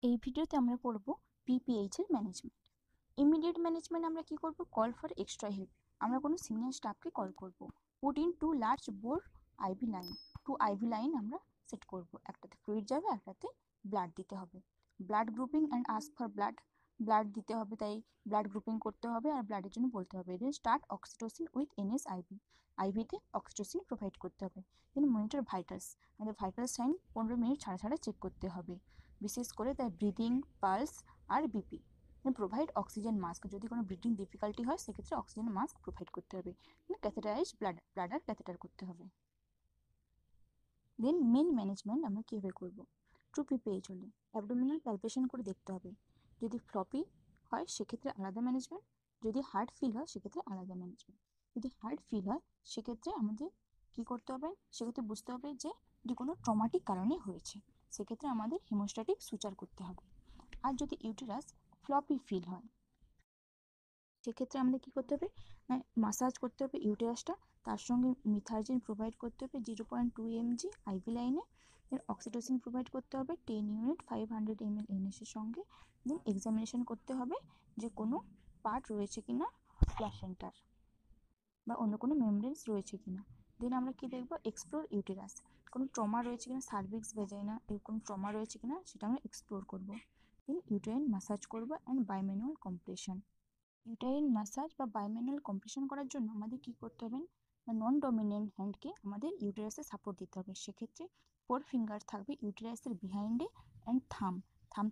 এই ভিডিওতে আমরা পড়ব পিপিএইচ এর ম্যানেজমেন্ট। ইমিডিয়েট ম্যানেজমেন্ট আমরা কি করব? Call for extra help. আমরা কোনো সিনিয়র স্টাফকে কল করব। Put in two large bore IV line. Two IV line আমরা সেট করব। একটাতে ফ্লুইড যাবে, একটাতে ব্লাড দিতে হবে। Blood grouping and ask for blood. Blood দিতে হবে, তাই ব্লাড গ্রুপিং করতে হবে আর ব্লাডের জন্য বলতে হবে। Then start oxytocin with NS IV. আইভিতে অক্সিটোসিন প্রোভাইড করতে হবে। Then monitor vitals. আমাদের ভাইটাল সাইন 15 মিনিট ছাড়া ছাড়া চেক করতে হবে, বিশেষ করে তার ব্রিদিং, পালস আর BP. Then provide oxygen mask. যদি কোনো ব্রিদিং ডিফিকাল্টি হয় সেক্ষেত্রে অক্সিজেন মাস্ক প্রোভাইড করতে হবে। ক্যাথেটারাইজ ব্লাডার ক্যাথেটার করতে হবে। দেন মেন ম্যানেজমেন্ট আমরা কীভাবে করবো? ট্রু পিপিএইচ হলে অ্যাবডোমিনাল প্যালপেশন করে দেখতে হবে। যদি ফ্লপি হয় সেক্ষেত্রে আলাদা ম্যানেজমেন্ট, যদি হার্ট ফিল হয় সেক্ষেত্রে আলাদা ম্যানেজমেন্ট। যদি হার্ট ফিল হয় সেক্ষেত্রে আমাদের কী করতে হবে? সেক্ষেত্রে বুঝতে হবে যে এটি কোনো ট্রমাটিক কারণে হয়েছে, সেক্ষেত্রে আমাদের হিমোস্ট্যাটিক সুচার করতে হবে। আর যদি ইউটেরাস ফ্লপি ফিল হয় সেক্ষেত্রে আমাদের কী করতে হবে? মাসাজ করতে হবে ইউটেরাসটা, তার সঙ্গে মিথার্জিন প্রোভাইড করতে হবে 0.2 mg আইভি লাইনে। দেন অক্সিটোসিন প্রোভাইড করতে হবে 10 ইউনিট 500 ml এনএসের সঙ্গে। দেন এক্সামিনেশন করতে হবে যে কোনো পার্ট রয়েছে কিনা প্ল্যাসেন্টার বা অন্য কোনো মেমব্রেনস রয়েছে কিনা। দেন আমরা কি দেখব? Explore uterus. কোনো ট্রমা রয়েছে কিনা, সার্ভিক্স ভেজাইনা এর কোনো ট্রমা রয়েছে কিনা সেটা আমরা এক্সপ্লোর করব। দেন ইউটেরাইন ম্যাসাজ করব অ্যান্ড বাইম্যানুয়াল কম্প্রেশন। ইউটেরাইন ম্যাসাজ বা বাইম্যানুয়াল কম্প্রেশন করার জন্য আমাদের কি করতে হবে? নন ডমিনেন্ট হ্যান্ডকে আমাদের ইউটেরাসে সাপোর্ট দিতে হবে। সেক্ষেত্রে 4 ফিঙ্গার থাকবে ইউটেরাসের বিহাইন্ডে অ্যান্ড থাম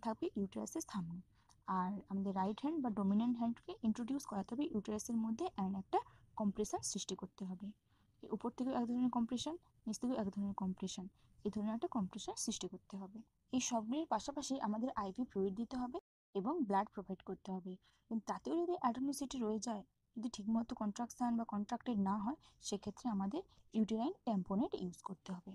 থাকবে ইউটেরাসের সামনে। আর আমাদের রাইট হ্যান্ড বা ডমিনেন্ট হ্যান্ডকে ইন্ট্রোডিউস করাতে হবে ইউটেরাসের মধ্যে অ্যান্ড একটা কম্প্রেশন সৃষ্টি করতে হবে। উপর থেকে এক ধরনের কম্প্রেশন, নিচ থেকে এক ধরনের কম্প্রেশন, এই ধরনের একটা কম্প্রেশন সৃষ্টি করতে হবে। এই সবগুলির পাশাপাশি আমাদের আইভি ফ্লুইড দিতে হবে এবং ব্লাড প্রোভাইড করতে হবে। কিন্তু তাতেও যদি অ্যাটোনিসিটি রয়ে যায়, যদি ঠিকমতো কন্ট্রাকশন বা কন্ট্রাক্টেড না হয় সেক্ষেত্রে আমাদের ইউটেরাইন ট্যাম্পোনেট ইউজ করতে হবে।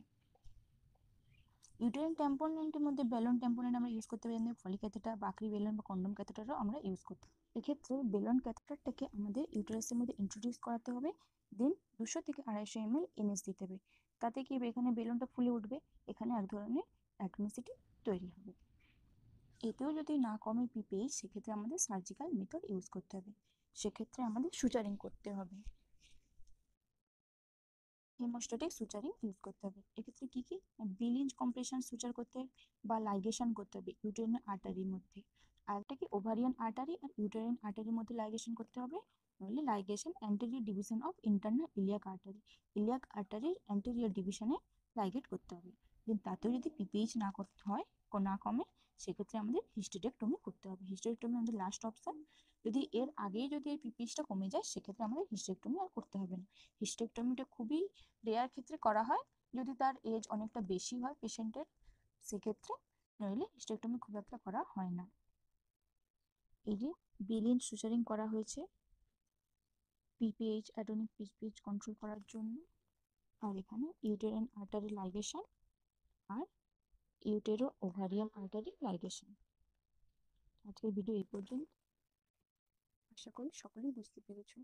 ইউটেরাইন ট্যাম্পোনেটের মধ্যে বেলন ট্যাম্পোনেট আমরা ইউজ করতে পারি, ফলিক ক্যাথেটার, বাকরি বেলন বা কন্ডম ক্যাথেটারও আমরা ইউজ করতে পারি। এক্ষেত্রে বেলন ক্যাথেটারটাকে আমাদের ইউটেরাসের মধ্যে ইন্ট্রোডিউস করাতে হবে। দেন 200 থেকে 250 ml এনএস দিতে হবে। তাতে কি হবে? এখানে বেলনটা ফুলে উঠবে, এখানে এক ধরনের অ্যাটোনিসিটি তৈরি হবে। এতেও যদি না কমে পিপিএইচ সেক্ষেত্রে আমাদের সার্জিক্যাল মেথড ইউজ করতে হবে। সেক্ষেত্রে আমাদের সুচারিং করতে হবে, হেমোস্ট্যাটিক সুচারিং ইউজ করতে হবে। এক্ষেত্রে কি কি? ব্রিলিঞ্জ কম্প্রেশন সুচার করতে হবে বা লাইগেশন করতে হবে ইউটেরিন আর্টারির মধ্যে। আর একটা কি? ওভারিয়ান আর্টারি আর ইউটেরিন আর্টারির মধ্যে লাইগেশন করতে হবে, নইলে ligation anterior division of internal iliac artery, iliac আর্টারির অ্যান্টেরিয়র ডিভিশনে লাইগেট করতে হবে। কিন্তু তাতেও যদি পিপিএইচ না করতে হয়, না কমে, সেক্ষেত্রে আমাদের হিস্টেরেক্টমি করতে হবে। হিস্টেরেক্টমি আমাদের লাস্ট অপশন। যদি এর আগেই যদি এই পিপিএইচটা কমে যায় সেক্ষেত্রে আমাদের হিস্টেরেক্টমি আর করতে হবে না। হিস্টেরেক্টমিটা খুবই রেয়ার ক্ষেত্রে করা হয়, যদি তার এজ অনেকটা বেশি হয় পেশেন্টের সেক্ষেত্রে, নইলে হিস্টেরেক্টমি খুব একটা করা হয় না। এই যে ব্রিলিঞ্জ সুচারিং করা হয়েছে পিপিএইচ, অ্যাটোনিক পিপিএইচ কন্ট্রোল করার জন্য। আর এখানে ইউটেরাইন আর্টারি লাইগেশন আর ইউটেরো ওভারিয়ান আর্টারি লাইগেশন। আজকের ভিডিও এই পর্যন্ত। আশা করি সকলেই বুঝতে পেরেছো।